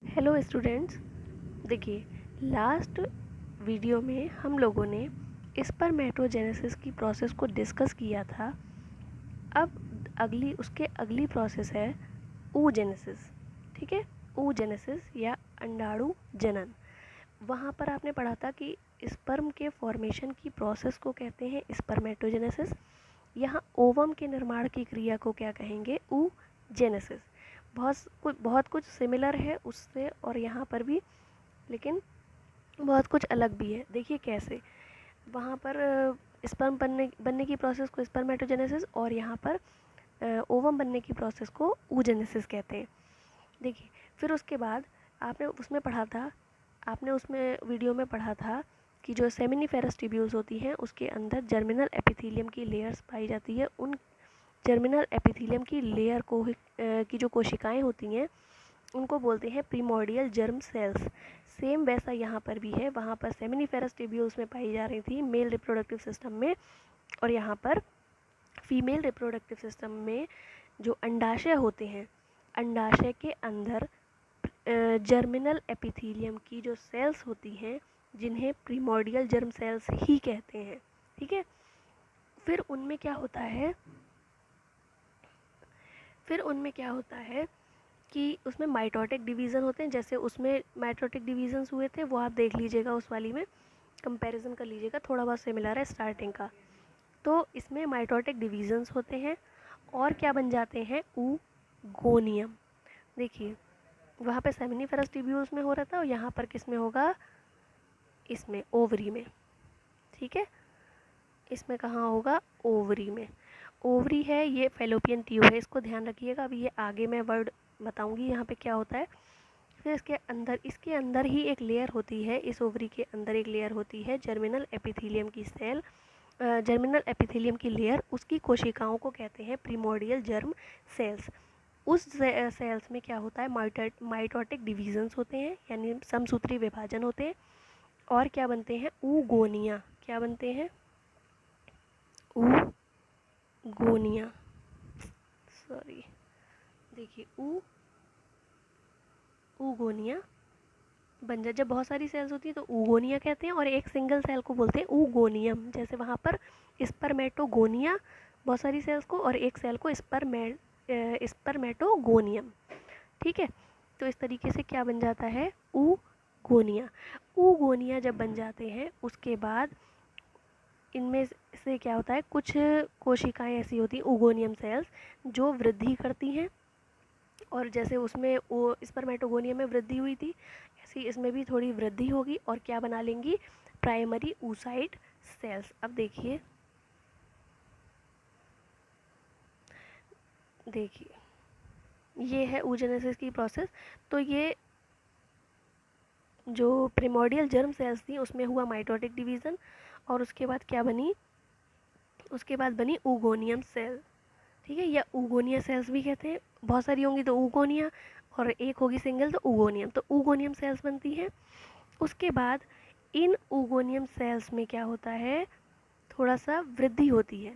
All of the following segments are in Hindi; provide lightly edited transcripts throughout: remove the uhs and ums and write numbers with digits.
Hello students. देखिए, लास्ट वीडियो में हम लोगों ने स्पर्मेटोजेनेसिस की प्रोसेस को डिस्कस किया था। अब उसके अगली प्रोसेस है oogenesis। ठीक है, oogenesis या अंडाणु जनन। वहाँ पर आपने पढ़ा था कि स्पर्म के फॉर्मेशन की प्रोसेस को कहते हैं स्पर्मेटोजेनेसिस। यहाँ ओवम के निर्माण की क्रिया को क्या कहेंगे? oogenesis। बहुत कुछ सिमिलर है उससे और यहाँ पर भी, लेकिन बहुत कुछ अलग भी है। देखिए कैसे, वहाँ पर स्पर्म बनने की प्रोसेस को स्पर्मेटोजेनेसिस और यहाँ पर ओवम बनने की प्रोसेस को oogenesis कहते हैं। देखिए, फिर उसके बाद आपने उसमें वीडियो में पढ़ा था कि जो सेमिनिफेरस ट्यूब्यूल्स होती हैं उसके अंदर जर्मिनल एपिथेलियम की लेयर्स पाई जाती है। उन जर्मिनल एपिथेलियम की लेयर को की जो कोशिकाएं होती हैं उनको बोलते हैं प्रीमोर्डियल जर्म सेल्स। सेम वैसा यहाँ पर भी है। वहाँ पर सेमिनिफेरस ट्यूब्यूल्स में पाई जा रही थी मेल रिप्रोडक्टिव सिस्टम में, और यहाँ पर फीमेल रिप्रोडक्टिव सिस्टम में जो अंडाशय होते हैं, अंडाशय के अंदर जर्मिनल एपिथेलियम की जो सेल्स होती हैं जिन्हें प्रीमोर्डियल जर्म सेल्स ही कहते हैं। ठीक है, फिर उनमें क्या होता है कि उसमें माइटोटिक डिवीज़न होते हैं। जैसे उसमें माइटोटिक डिवीजन्स हुए थे, वो आप देख लीजिएगा, उस वाली में कंपैरिजन कर लीजिएगा, थोड़ा बहुत सिमिलर है स्टार्टिंग का। तो इसमें माइटोटिक डिवीजन्स होते हैं और क्या बन जाते हैं? oogonia। देखिए, वहाँ पे सेमिनिफेरस ट्यूब्यूल्स में हो रहा था और यहाँ पर किस में होगा? इसमें ओवरी में। ठीक है, इसमें कहाँ होगा? ओवरी में। ओवरी है, ये फेलोपियन ट्यूब है, इसको ध्यान रखिएगा। अभी ये आगे मैं वर्ड बताऊंगी यहाँ पे क्या होता है। फिर इसके अंदर ही एक लेयर होती है, इस ओवरी के अंदर एक लेयर होती है जर्मिनल एपिथेलियम की सेल, जर्मिनल एपिथेलियम की लेयर। उसकी कोशिकाओं को कहते हैं प्रीमोर्डियल जर्म सेल्स। उस सेल्स में क्या होता है? माइटोटिक डिवीजन्स होते हैं, यानी समसूत्री विभाजन होते हैं, और क्या बनते हैं? oogonia। क्या बनते हैं? oogonia, सॉरी, देखिए oogonia बन जाए। जब बहुत सारी सेल्स होती हैं तो oogonia कहते हैं, और एक सिंगल सेल को बोलते हैं ओगोनियम। जैसे वहाँ पर स्पर्मेटोगोनिया, बहुत सारी सेल्स को, और एक सेल को स्पर्मेटोगोनियम। ठीक है, तो इस तरीके से क्या बन जाता है? oogonia। oogonia जब बन जाते हैं उसके बाद इनमें से क्या होता है? कुछ कोशिकाएं ऐसी होती हैं oogoनियम सेल्स जो वृद्धि करती हैं, और जैसे उसमें वो स्पर्मेटोगोनियम में वृद्धि हुई थी, ऐसी इसमें भी थोड़ी वृद्धि होगी और क्या बना लेंगी? Primary oocyte cells. अब देखिए ये है oogenesis की प्रोसेस। तो ये जो प्रिमोर्डियल जर्म सेल्स थी उसमें हुआ माइटोटिक डिवीज़न, और उसके बाद क्या बनी? उसके बाद बनी oogoनियम सेल। ठीक है, या oogonia सेल्स भी कहते हैं। बहुत सारी होंगी तो oogonia, और एक होगी सिंगल तो oogoनियम। तो oogoनियम सेल्स बनती हैं। उसके बाद इन oogoनियम सेल्स में क्या होता है? थोड़ा सा वृद्धि होती है।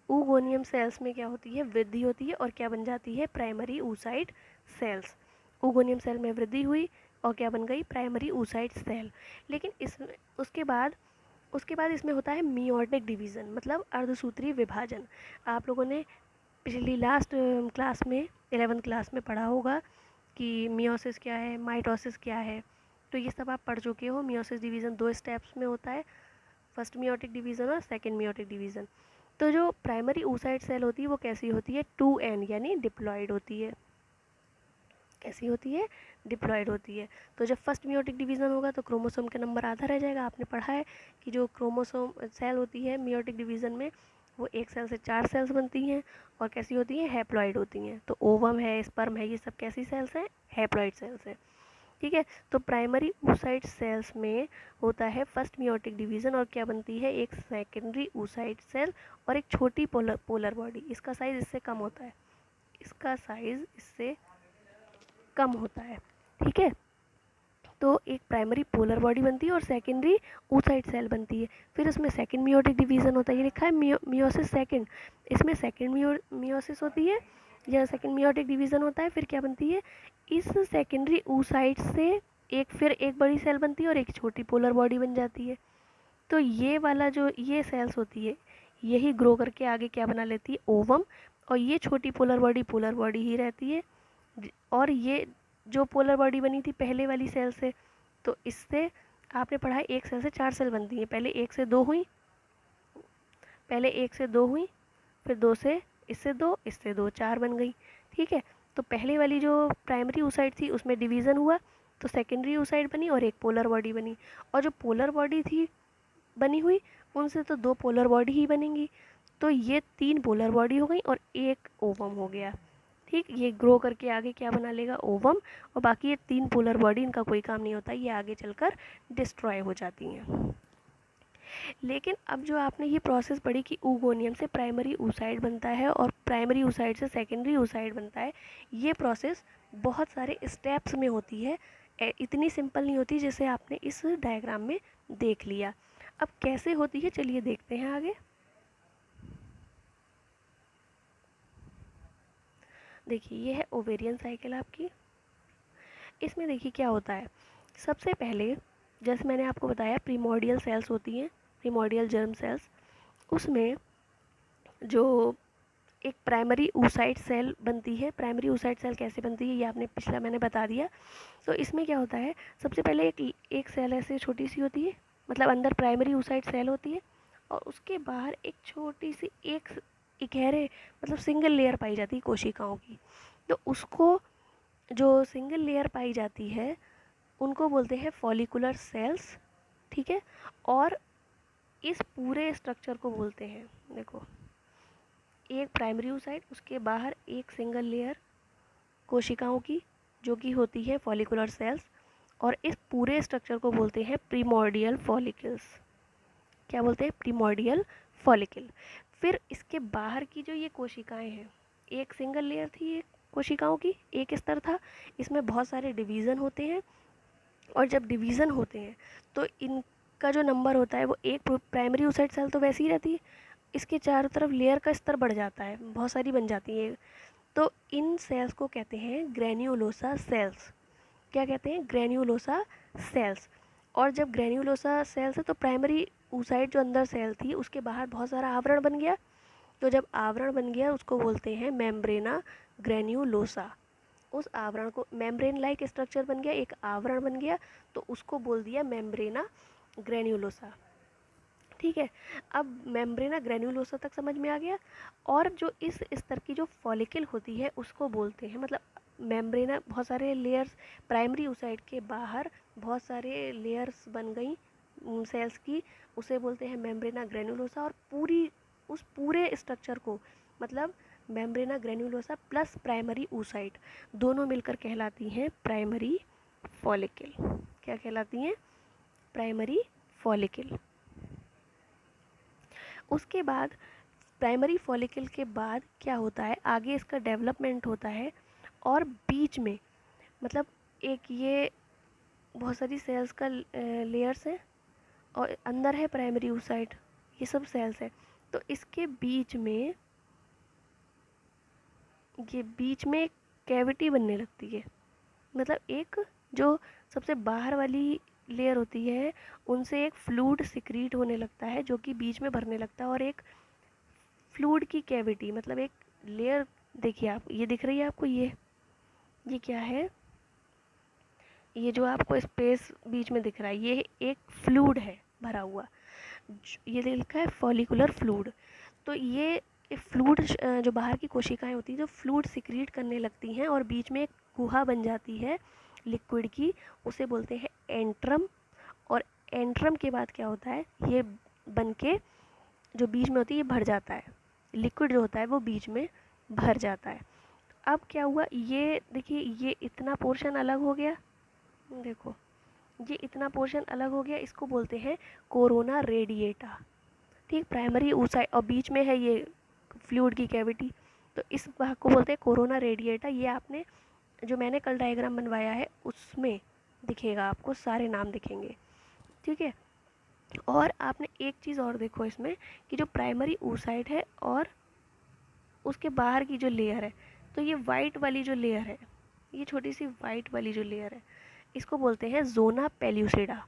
oogoनियम सेल्स में क्या होती है? वृद्धि होती है, और क्या बन जाती है? Primary oocyte cells. oogoनियम सेल में वृद्धि हुई और क्या बन गई? Primary oocyte cell. लेकिन इसमें उसके बाद इसमें होता है मियोटिक डिवीज़न, मतलब अर्धसूत्रीय विभाजन। आप लोगों ने पिछली लास्ट क्लास में 11th क्लास में पढ़ा होगा कि मियोसिस क्या है, माइटोसिस क्या है। तो ये सब आप पढ़ चुके हो। मियोसिस डिवीज़न 2 स्टेप्स में होता है, फर्स्ट मियोटिक डिवीज़न और सेकेंड मियोटिक डिवीज़न। तो जो प्राइमरी oocyte सेल होती है वो कैसी होती है? 2n यानी डिप्लॉयड होती है। कैसी होती है? डिप्लॉयड होती है। तो जब फर्स्ट मियोटिक डिवीज़न होगा तो क्रोमोसोम का नंबर आधा रह जाएगा। आपने पढ़ा है कि जो क्रोमोसोम सेल होती है मियोटिक डिवीज़न में, वो एक सेल से 4 सेल्स बनती हैं, और कैसी होती हैं? हैप्लॉइड होती हैं। तो ओवम है, स्पर्म है, ये सब कैसी सेल्स हैं? हैप्लॉइड सेल्स हैं। ठीक है, तो प्राइमरी oocyte सेल्स में होता है फर्स्ट मियोटिक डिवीज़न, और क्या बनती है? एक सेकेंडरी oocyte सेल और एक छोटी पोलर बॉडी। इसका साइज़ इससे कम होता है, ठीक है, तो एक प्राइमरी पोलर बॉडी बनती है और सेकेंडरी oocyte सेल बनती है। फिर इसमें सेकंड मियोटिक डिवीज़न होता है, ये लिखा है मियोसिस सेकंड। इसमें सेकंड मियोसिस होती है, यह सेकेंड मियोटिक डिवीज़न होता है। फिर क्या बनती है, इस सेकेंडरी oocyte से फिर एक बड़ी सेल बनती है और एक छोटी पोलर बॉडी बन जाती है। तो ये वाला जो ये सेल्स होती है, यही ग्रो करके आगे क्या बना लेती है, ओवम। और ये छोटी पोलर बॉडी ही रहती है। और ये जो पोलर बॉडी बनी थी पहले वाली सेल से, तो इससे आपने पढ़ा है एक सेल से 4 सेल बनती हैं। पहले एक से दो हुई, फिर दो से इससे दो 4 बन गई। ठीक है, तो पहले वाली जो प्राइमरी oocyte थी उसमें डिवीज़न हुआ, तो सेकेंडरी oocyte बनी और एक पोलर बॉडी बनी। और जो पोलर बॉडी थी बनी हुई, उनसे तो 2 पोलर बॉडी ही बनेंगी। तो ये 3 पोलर बॉडी हो गई और एक ओवम हो गया। ठीक, ये ग्रो करके आगे क्या बना लेगा, ओवम। और बाकी ये 3 पोलर बॉडी, इनका कोई काम नहीं होता, ये आगे चलकर डिस्ट्रॉय हो जाती हैं। लेकिन अब जो आपने ये प्रोसेस पढ़ी कि oogoनियम से प्राइमरी oocyte बनता है और प्राइमरी oocyte से सेकेंडरी oocyte बनता है, ये प्रोसेस बहुत सारे स्टेप्स में होती है, इतनी सिंपल नहीं होती जैसे आपने इस डायग्राम में देख लिया। अब कैसे होती है चलिए देखते हैं आगे। देखिए ये है ओवेरियन साइकिल आपकी। इसमें देखिए क्या होता है, सबसे पहले जैसे मैंने आपको बताया प्रीमोर्डियल सेल्स होती हैं, प्रीमोर्डियल जर्म सेल्स। उसमें जो एक प्राइमरी oocyte सेल बनती है, प्राइमरी oocyte सेल कैसे बनती है ये आपने पिछला मैंने बता दिया। तो इसमें क्या होता है, सबसे पहले एक सेल ऐसे छोटी सी होती है, मतलब अंदर प्राइमरी oocyte सेल होती है और उसके बाहर एक छोटी सी एक इकहरे मतलब सिंगल लेयर पाई जाती है कोशिकाओं की। तो उसको जो सिंगल लेयर पाई जाती है उनको बोलते हैं फॉलिकुलर सेल्स। ठीक है, और इस पूरे स्ट्रक्चर को बोलते हैं, देखो एक प्राइमरी oocyte, उसके बाहर एक सिंगल लेयर कोशिकाओं की जो कि होती है फॉलिकुलर सेल्स, और इस पूरे स्ट्रक्चर को बोलते हैं प्रीमोर्डियल फॉलिकल्स। क्या बोलते हैं, प्रीमोर्डियल फॉलिकल। फिर इसके बाहर की जो ये कोशिकाएं हैं, एक सिंगल लेयर थी ये कोशिकाओं की, एक स्तर था, इसमें बहुत सारे डिवीज़न होते हैं। और जब डिवीज़न होते हैं तो इनका जो नंबर होता है वो एक प्राइमरी oocyte सेल तो वैसे ही रहती है, इसके चारों तरफ लेयर का स्तर बढ़ जाता है, बहुत सारी बन जाती है। तो इन सेल्स को कहते हैं ग्रेन्युलोसा सेल्स। क्या कहते हैं, ग्रेन्युलोसा सेल्स। और जब ग्रेन्युलोसा सेल्स है तो प्राइमरी oocyte जो अंदर सेल थी उसके बाहर बहुत सारा आवरण बन गया। तो जब आवरण बन गया उसको बोलते हैं मेम्ब्रेना ग्रेन्युलोसा। उस आवरण को मेम्ब्रेन लाइक स्ट्रक्चर बन गया, एक आवरण बन गया, तो उसको बोल दिया मेम्ब्रेना ग्रेन्युलोसा। ठीक है, अब मेम्ब्रेना ग्रेन्युलोसा तक समझ में आ गया। और जो इस स्तर की जो फॉलिकल होती है उसको बोलते हैं, मतलब मेम्ब्रेना बहुत सारे लेयर्स, प्राइमरी oocyte के बाहर बहुत सारे लेयर्स बन गई सेल्स की, उसे बोलते हैं मेम्ब्रेना ग्रेन्युलोसा। और उस पूरे स्ट्रक्चर को मतलब मेम्ब्रेना ग्रेन्युलोसा प्लस प्राइमरी oocyte दोनों मिलकर कहलाती हैं प्राइमरी फॉलिकल। क्या कहलाती हैं, प्राइमरी फॉलिकल। उसके बाद प्राइमरी फॉलिकल के बाद क्या होता है, आगे इसका डेवलपमेंट होता है। और बीच में मतलब एक ये बहुत सारी सेल्स का लेयर्स है और अंदर है प्राइमरी oocyte, ये सब सेल्स है। तो इसके बीच में एक कैविटी बनने लगती है, मतलब एक जो सबसे बाहर वाली लेयर होती है उनसे एक फ्लूइड सिक्रीट होने लगता है जो कि बीच में भरने लगता है। और एक फ्लूइड की कैविटी मतलब एक लेयर, देखिए आप ये दिख रही है आपको, ये क्या है, ये जो आपको स्पेस बीच में दिख रहा है ये एक फ्लूइड है भरा हुआ, ये लिखा है फॉलिकुलर फ्लूइड। तो ये फ्लूइड जो बाहर की कोशिकाएं होती हैं जो फ्लूइड सिक्रीट करने लगती हैं और बीच में एक गुहा बन जाती है लिक्विड की, उसे बोलते हैं एंट्रम। और एंट्रम के बाद क्या होता है, ये बन के जो बीच में होती है ये भर जाता है, लिक्विड जो होता है वो बीच में भर जाता है। अब क्या हुआ, ये देखिए ये इतना पोर्शन अलग हो गया, देखो ये इतना पोर्शन अलग हो गया, इसको बोलते हैं कोरोना रेडिएटा। ठीक, प्राइमरी oocyte और बीच में है ये फ्लूइड की कैविटी, तो इस भाग को बोलते हैं कोरोना रेडिएटा। ये आपने जो मैंने कल डायग्राम बनवाया है उसमें दिखेगा, आपको सारे नाम दिखेंगे। ठीक है, और आपने एक चीज़ और देखो इसमें कि जो प्राइमरी oocyte है और उसके बाहर की जो लेयर है तो ये वाइट वाली जो लेयर है, ये छोटी सी वाइट वाली जो लेयर है, इसको बोलते हैं ज़ोना पेल्यूसिडा।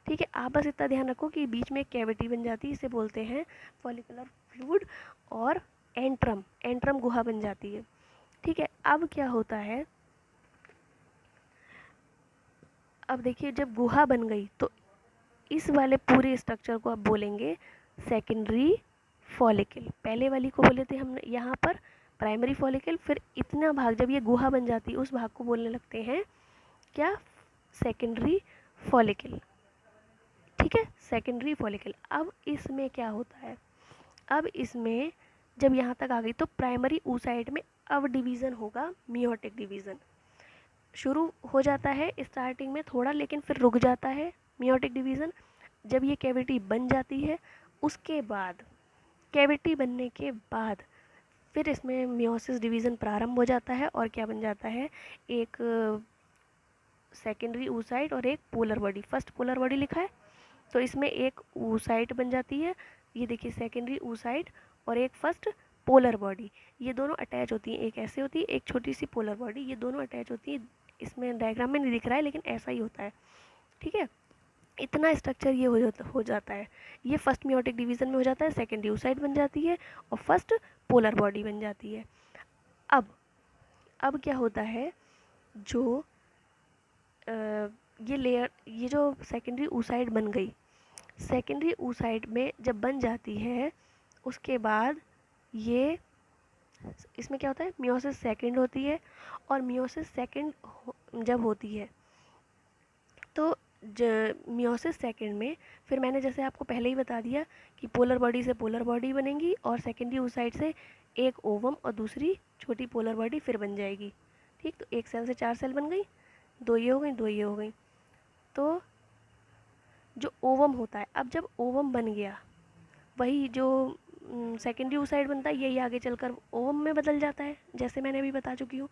ठीक है, आप बस इतना ध्यान रखो कि बीच में एक कैविटी बन जाती है, इसे बोलते हैं फॉलिकुलर फ्लूइड, और एंट्रम, एंट्रम गुहा बन जाती है। ठीक है, अब क्या होता है, अब देखिए जब गुहा बन गई तो इस वाले पूरे स्ट्रक्चर को आप बोलेंगे सेकेंडरी फॉलिकल। पहले वाली को बोले थे हम यहाँ पर प्राइमरी फॉलिकल, फिर इतना भाग जब ये गुहा बन जाती है उस भाग को बोलने लगते हैं क्या, सेकेंडरी फॉलिकल। ठीक है, सेकेंडरी फॉलिकल। अब इसमें क्या होता है, अब इसमें जब यहाँ तक आ गई तो प्राइमरी oocyte में अब डिवीज़न होगा, मियोटिक डिवीज़न शुरू हो जाता है स्टार्टिंग में थोड़ा, लेकिन फिर रुक जाता है मियोटिक डिवीज़न। जब ये कैविटी बन जाती है उसके बाद, कैविटी बनने के बाद फिर इसमें मियोसिस डिवीज़न प्रारंभ हो जाता है, और क्या बन जाता है, एक सेकेंडरी oocyte और एक polar body. First polar body लिखा है तो इसमें एक oocyte बन जाती है, ये देखिए सेकेंडरी oocyte और एक फर्स्ट पोलर बॉडी, ये दोनों अटैच होती हैं, एक ऐसे होती है एक छोटी सी पोलर बॉडी, ये दोनों अटैच होती है। इसमें डायग्राम में नहीं दिख रहा है लेकिन ऐसा ही होता है। ठीक है, इतना स्ट्रक्चर ये हो जाता है। ये फर्स्ट मियोटिक डिवीज़न में हो जाता है, सेकेंडरी oocyte बन जाती है और फर्स्ट पोलर बॉडी बन जाती है। अब क्या होता है, जो ये लेयर, ये जो सेकेंडरी oocyte बन गई, सेकेंडरी oocyte में जब बन जाती है उसके बाद ये, इसमें क्या होता है, मियोसिस सेकंड होती है, और मियोसिस सेकंड जब होती है तो मियोसिस सेकंड में फिर मैंने जैसे आपको पहले ही बता दिया कि पोलर बॉडी से पोलर बॉडी बनेंगी, और सेकेंडरी oocyte से एक ओवम और दूसरी छोटी पोलर बॉडी फिर बन जाएगी। ठीक, तो एक सेल से 4 सेल बन गई, 2 ये हो गई, 2 ये हो गई। तो जो ओवम होता है, अब जब ओवम बन गया, वही जो सेकेंडरी oocyte बनता है यही आगे चलकर ओवम में बदल जाता है, जैसे मैंने अभी बता चुकी हूँ।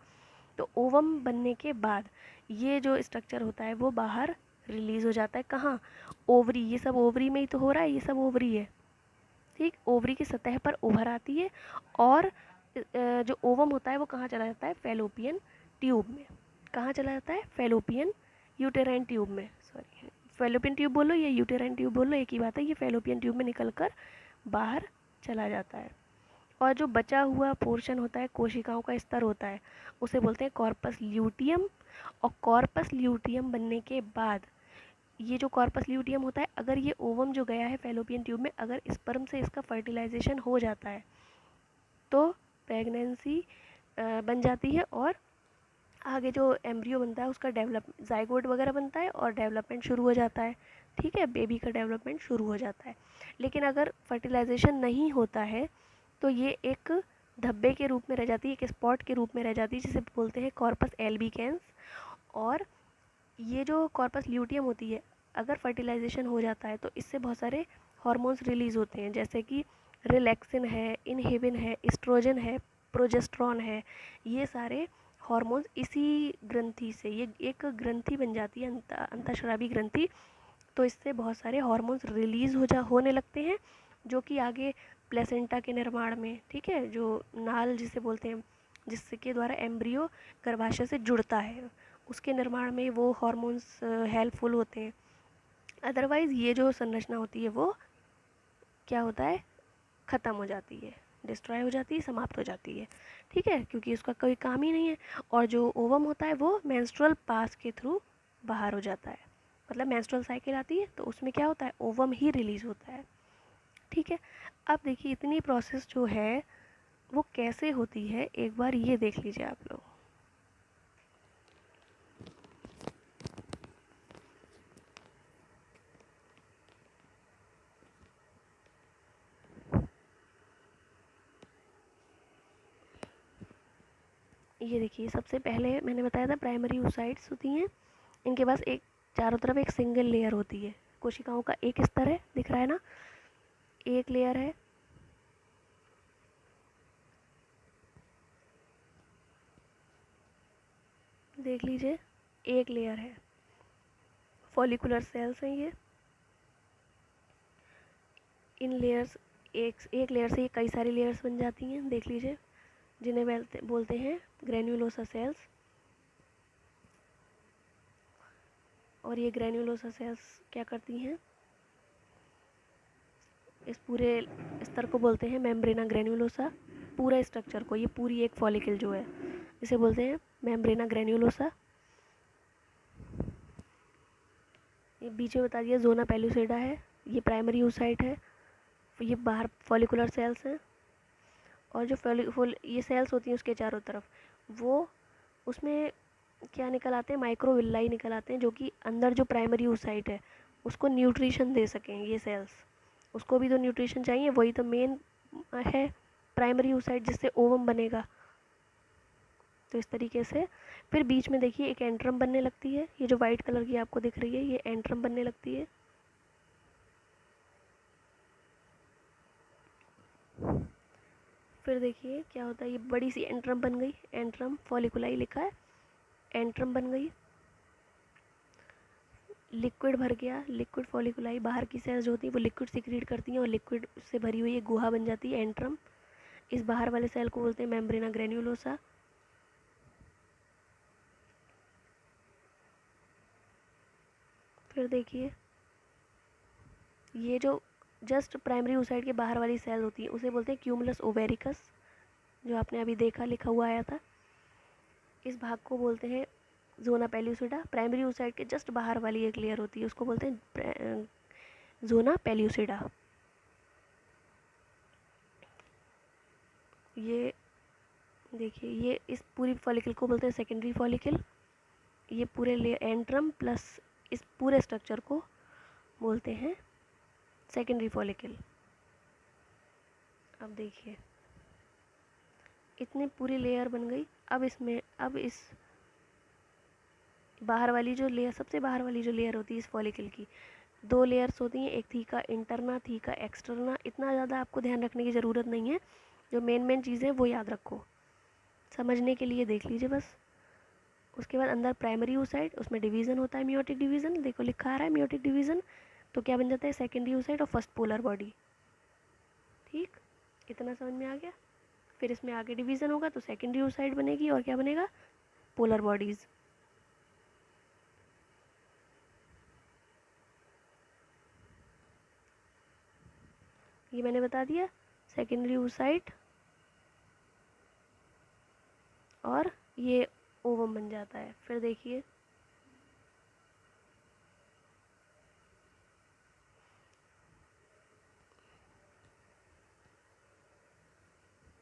तो ओवम बनने के बाद ये जो स्ट्रक्चर होता है वो बाहर रिलीज हो जाता है, कहाँ, ओवरी, ये सब ओवरी में ही तो हो रहा है, ये सब ओवरी है। ठीक, ओवरी की सतह पर उभर आती है, और जो ओवम होता है वो कहाँ चला जाता है, फेलोपियन ट्यूब में। कहाँ चला जाता है, फेलोपियन यूटेराइन ट्यूब में, सॉरी फेलोपियन ट्यूब बोलो या यूटेराइन ट्यूब बोलो एक ही बात है, ये फेलोपियन ट्यूब में निकल कर बाहर चला जाता है। और जो बचा हुआ पोर्शन होता है, कोशिकाओं का स्तर होता है, उसे बोलते हैं कॉर्पस ल्यूटियम। और कॉर्पस ल्यूटियम बनने के बाद ये जो कॉर्पस ल्यूटियम होता है, अगर ये ओवम जो गया है फेलोपियन ट्यूब में, अगर स्पर्म से इसका फर्टिलाइजेशन हो जाता है तो प्रेगनेंसी बन जाती है, और आगे जो एम्ब्रियो बनता है उसका डेवलप, जाइगोट वगैरह बनता है और डेवलपमेंट शुरू हो जाता है। ठीक है, बेबी का डेवलपमेंट शुरू हो जाता है। लेकिन अगर फर्टिलाइजेशन नहीं होता है तो ये एक धब्बे के रूप में रह जाती है, एक स्पॉट के रूप में रह जाती है, जिसे बोलते हैं कॉर्पस एल्बिकेंस। और ये जो कॉर्पस ल्यूटियम होती है, अगर फर्टिलाइजेशन हो जाता है तो इससे बहुत सारे हार्मोन्स रिलीज होते हैं, जैसे कि रिलैक्सिन है, इनहिबिन है, एस्ट्रोजन है, प्रोजेस्ट्रॉन है। ये सारे हार्मोन्स इसी ग्रंथि से, ये एक ग्रंथि बन जाती है, अंतःस्रावी ग्रंथि। तो इससे बहुत सारे हार्मोन्स रिलीज होने लगते हैं, जो कि आगे प्लेसेंटा के निर्माण में, ठीक है, जो नाल जिसे बोलते हैं, जिसके द्वारा एम्ब्रियो गर्भाशय से जुड़ता है, उसके निर्माण में वो हार्मोन्स हेल्पफुल होते हैं। अदरवाइज़ ये जो संरचना होती है वो क्या होता है, ख़त्म हो जाती है, डिस्ट्रॉय हो जाती है, समाप्त हो जाती है। ठीक है, क्योंकि उसका कोई काम ही नहीं है। और जो ओवम होता है वो मेंस्ट्रुअल पास के थ्रू बाहर हो जाता है, मतलब मेंस्ट्रुअल साइकिल आती है तो उसमें क्या होता है, ओवम ही रिलीज़ होता है। ठीक है, अब देखिए इतनी प्रोसेस जो है वो कैसे होती है, एक बार ये देख लीजिए आप लोग। ये देखिए सबसे पहले मैंने बताया था प्राइमरी oocytes होती हैं, इनके पास एक चारों तरफ एक सिंगल लेयर होती है, कोशिकाओं का एक स्तर है, दिख रहा है ना, एक लेयर है। देख लीजिए, एक लेयर है, फॉलिकुलर सेल्स हैं ये। इन लेयर्स, एक लेयर से ये कई सारी लेयर्स बन जाती हैं, देख लीजिए। जिन्हें बोलते हैं ग्रेन्युलोसा सेल्स। और ये ग्रेन्युलोसा सेल्स क्या करती हैं, इस पूरे स्तर को बोलते हैं मेम्ब्रेना ग्रेन्युलोसा। पूरा स्ट्रक्चर को, ये पूरी एक फॉलिकल जो है, इसे बोलते हैं मेम्ब्रेना ग्रेन्युलोसा। ये बीच में बता दिया जोना पेलुसिडा है, ये प्राइमरी oocyte है, ये बाहर फॉलिकुलर सेल्स हैं। और जो ये सेल्स होती हैं उसके चारों तरफ, वो उसमें क्या निकल आते हैं, माइक्रोविल्लाई निकल आते हैं, जो कि अंदर जो प्राइमरी oocyte है उसको न्यूट्रिशन दे सकें। ये सेल्स, उसको भी तो न्यूट्रिशन चाहिए, वही तो मेन है प्राइमरी oocyte जिससे ओवम बनेगा। तो इस तरीके से फिर बीच में देखिए एक एंट्रम बनने लगती है, ये जो वाइट कलर की आपको दिख रही है ये एंट्रम बनने लगती है। फिर देखिए क्या होता है, ये बड़ी सी एंट्रम बन गई, एंट्रम फॉलिकुलाई लिखा है, एंट्रम बन गई। लिक्विड भर गया, लिक्विड फॉलिकुलाई, बाहर की सेल्स जो होती है वो लिक्विड सिक्रीट करती हैं और लिक्विड से भरी हुई एक गुहा बन जाती है एंट्रम। इस बाहर वाले सेल को बोलते हैं मेम्ब्रेना ग्रेन्युलोसा। फिर देखिए ये जो जस्ट प्राइमरी oocyte के बाहर वाली सेल होती है उसे बोलते हैं क्यूमुलस ओवेरिकस, जो आपने अभी देखा लिखा हुआ आया था। इस भाग को बोलते हैं जोना पेल्यूसिडा। प्राइमरी oocyte के जस्ट बाहर वाली एक लेयर होती है उसको बोलते हैं जोना पेल्यूसिडा। ये देखिए ये इस पूरी फॉलिकल को बोलते हैं सेकेंडरी फॉलिकल। ये पूरे एंट्रम प्लस इस पूरे स्ट्रक्चर को बोलते हैं सेकेंडरी फॉलिकल। अब देखिए इतनी पूरी लेयर बन गई। अब इस बाहर वाली जो लेयर, सबसे बाहर वाली जो लेयर होती है इस फॉलिकल की, दो लेयर्स होती हैं, एक थीका इंटरना, थीका एक्सटर्ना। इतना ज़्यादा आपको ध्यान रखने की ज़रूरत नहीं है, जो मेन चीज़ें वो याद रखो, समझने के लिए देख लीजिए बस। उसके बाद अंदर प्राइमरी oocyte, उसमें डिवीज़न होता है मियोटिक डिवीज़न, देखो लिखा आ रहा है मियोटिक डिवीज़न। तो क्या बन जाता है, सेकेंडरी oocyte और फर्स्ट पोलर बॉडी। ठीक, इतना समझ में आ गया। फिर इसमें आगे डिवीज़न होगा तो सेकेंडरी oocyte बनेगी और क्या बनेगा, पोलर बॉडीज़। ये मैंने बता दिया, सेकेंडरी oocyte और ये ओवम बन जाता है। फिर देखिए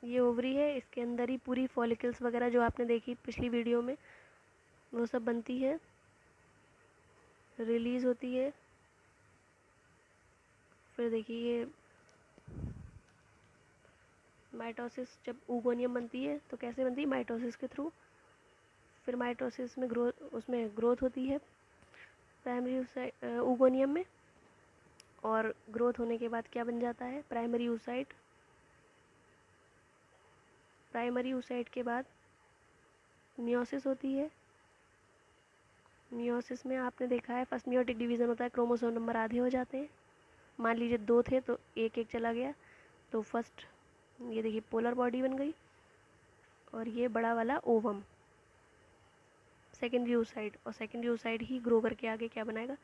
ये ओवरी है, इसके अंदर ही पूरी फॉलिकल्स वगैरह जो आपने देखी पिछली वीडियो में वो सब बनती है, रिलीज़ होती है। फिर देखिए ये माइटोसिस, जब oogonia बनती है तो कैसे बनती है, माइटोसिस के थ्रू। फिर माइटोसिस में उसमें ग्रोथ होती है प्राइमरी oogonia में, और ग्रोथ होने के बाद क्या बन जाता है, प्राइमरी oocyte। प्राइमरी oocyte के बाद मियोसिस होती है। मियोसिस में आपने देखा है फर्स्ट मियोटिक डिवीज़न होता है, क्रोमोसोम नंबर आधे हो जाते हैं। मान लीजिए 2 थे तो एक एक चला गया, तो फर्स्ट ये देखिए पोलर बॉडी बन गई, और ये बड़ा वाला ओवम सेकेंडरी oocyte, और सेकेंडरी oocyte ही ग्रो करके आगे क्या बनाएगा,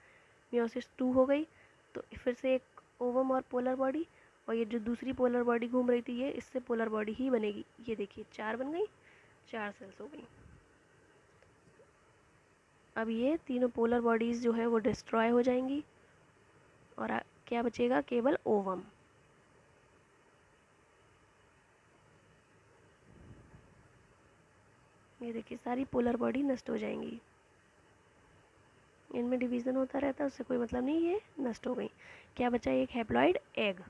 मियोसिस 2 हो गई। तो फिर से एक ओवम और पोलर बॉडी, और ये जो दूसरी पोलर बॉडी घूम रही थी ये इससे पोलर बॉडी ही बनेगी। ये देखिए 4 बन गई, 4 सेल्स हो गई। अब ये तीनों पोलर बॉडीज़ जो है वो डिस्ट्रॉय हो जाएंगी और क्या बचेगा, केवल ओवम। ये देखिए सारी पोलर बॉडी नष्ट हो जाएंगी, इनमें डिवीज़न होता रहता है, उससे कोई मतलब नहीं, ये नष्ट हो गई। क्या बचा, एक हैप्लॉइड एग।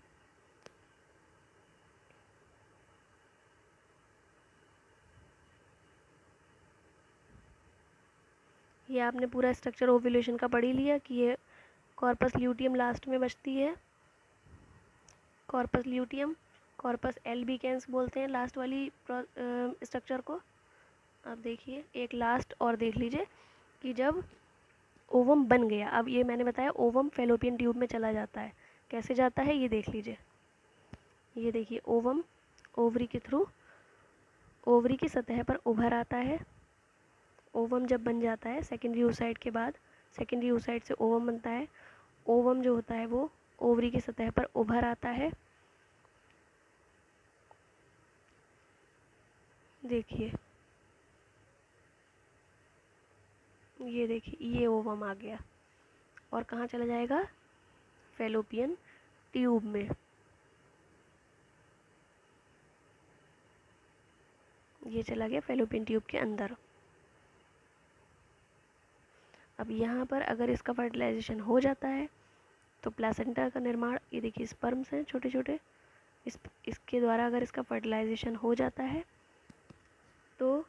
ये आपने पूरा स्ट्रक्चर ओव्यूलेशन का पढ़ ही लिया कि ये कॉर्पस ल्यूटियम लास्ट में बचती है, कॉर्पस ल्यूटियम, कॉर्पस एल्बिकेंस बोलते हैं लास्ट वाली स्ट्रक्चर को। अब देखिए एक लास्ट और देख लीजिए कि जब ओवम बन गया, अब ये मैंने बताया ओवम फेलोपियन ट्यूब में चला जाता है, कैसे जाता है ये देख लीजिए। ये देखिए ओवम ओवरी के थ्रू ओवरी की सतह पर उभर आता है। ओवम जब बन जाता है सेकेंडरी oocyte के बाद, सेकेंडरी oocyte से ओवम बनता है। ओवम जो होता है वो ओवरी की सतह पर उभर आता है। देखिए, ये देखिए, ये ओवम आ गया और कहाँ चला जाएगा, फैलोपियन ट्यूब में। ये चला गया फैलोपियन ट्यूब के अंदर। अब यहाँ पर अगर इसका फर्टिलाइजेशन हो जाता है तो प्लासेंटा का निर्माण, ये देखिए स्पर्म्स हैं छोटे छोटे, इसके द्वारा अगर इसका फर्टिलाइजेशन हो जाता है तो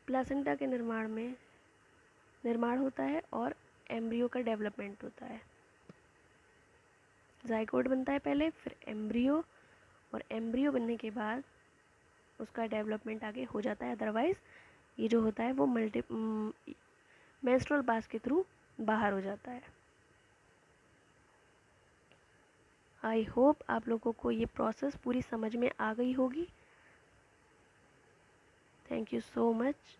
प्लासेंटा के निर्माण होता है और एम्ब्रियो का डेवलपमेंट होता है। जाइगोट बनता है पहले, फिर एम्ब्रियो, और एम्ब्रियो बनने के बाद उसका डेवलपमेंट आगे हो जाता है। अदरवाइज ये जो होता है वो मेंस्ट्रुअल पास के थ्रू बाहर हो जाता है। आई होप आप लोगों को ये प्रोसेस पूरी समझ में आ गई होगी। Thank you so much.